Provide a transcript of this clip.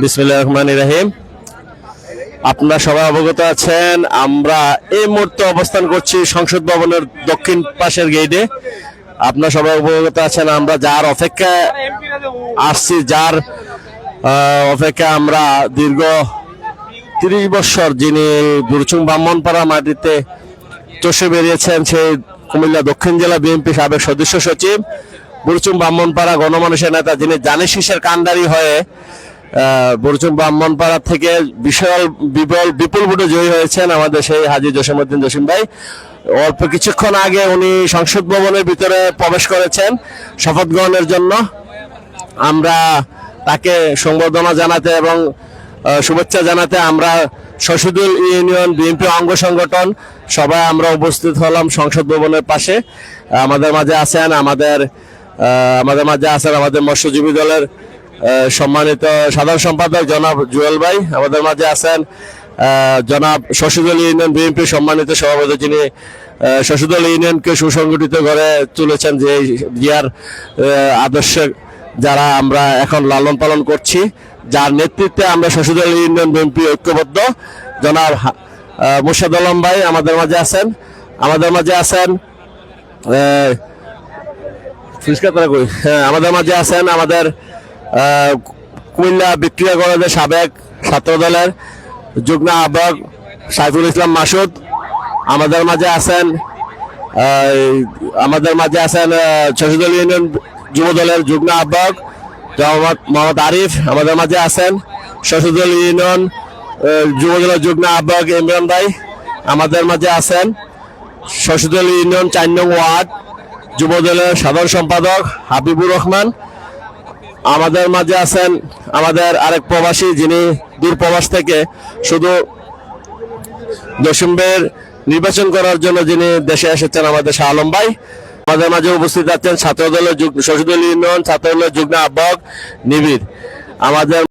বিসমিল্লাহির রহমানির রহিম। আপনারা সবাই অবগত আছেন, আমরা এই মুহূর্তে অবস্থান করছি সংসদ ভবনের দক্ষিণ পাশের গেটে। আপনারা সবাই অবগত আছেন, আমরা যার অপেক্ষায় আসছি, যার অপেক্ষা আমরা দীর্ঘ 30 বছর, যিনি বুড়ুচুং ব্রাহ্মণপাড়া মাটিতে চষে বেরিয়েছেন, সেই কুমিল্লা দক্ষিণ জেলা বিএনপি সাবেক সদস্য সচিব, বুড়ুচুং ব্রাহ্মণপাড়া গণমানুষের নেতা, যিনি জানি শীষের কাণ্ডারি হয়ে বুড়ুচুং ব্রাহ্মণপাড়া থেকে বিপুল ভোটে জয়ী হয়েছেন আমাদের সেই হাজী জসিমউদ্দিন জসিম ভাই। অল্প কিছুক্ষণ আগে উনি সংসদ ভবনের ভিতরে প্রবেশ করেছেন শপথ গ্রহণের জন্য। আমরা তাকে সংবর্ধনা জানাতে এবং শুভেচ্ছা জানাতে আমরা শশীদুল ইউনিয়ন বিএনপি অঙ্গ সংগঠন সবাই আমরা উপস্থিত হলাম সংসদ ভবনের পাশে। আমাদের মাঝে আছেন আমাদের মৎস্যজীবী দলের সম্মানিত সাধারণ সম্পাদক জনাব জুয়েল ভাই, আমাদের মাঝে আছেন জনাব শশীদুল ইউনিয়ন বিএনপি সম্মানিত সভাপতি, যিনি শশীদুল ইউনিয়নকে সুসংগঠিত করে তুলেছেন, যে জিয়ার আদর্শে যারা আমরা এখন লালন পালন করছি, যার নেতৃত্বে আমরা শশীদুল ইউনিয়ন বিএনপি ঐক্যবদ্ধ। জনাব মুর্শেদ আলম ভাই আমাদের মাঝে আছেন। আমাদের মাঝে আছেন আমাদের কুমিল্লা বিক্রিয়া কলেজের সাবেক ছাত্র দলের যুগ্ম আহ্বায়ক সাইফুল ইসলাম মাসুদ। আমাদের মাঝে আছেন শশীদুল ইউনিয়ন যুব দলের যুগ্ম আহ্বায়ক মোহাম্মদ আরিফ। আমাদের মাঝে আছেন শশীদুল ইউনিয়ন যুব দলের যুগ্ম আহ্বায়ক ইমরান ভাই। আমাদের মাঝে আছেন শশীদুল ইউনিয়ন 4 নং ওয়ার্ড যুব দলের সাধারণ সম্পাদক হাবিবুর রহমান। আমাদের মাঝে আছেন আমাদের আরেক প্রবাসী, যিনি দূর প্রবাস থেকে শুধু জসিমের নির্বাচন করার জন্য যিনি দেশে এসেছেন, আমাদের শাহ আলম ভাই। আমাদের মাঝে উপস্থিত আছেন শশীদুল ইউনিয়ন ছাত্র দলের যুগ্ম আহ্বায়ক নিবিড়। আমাদের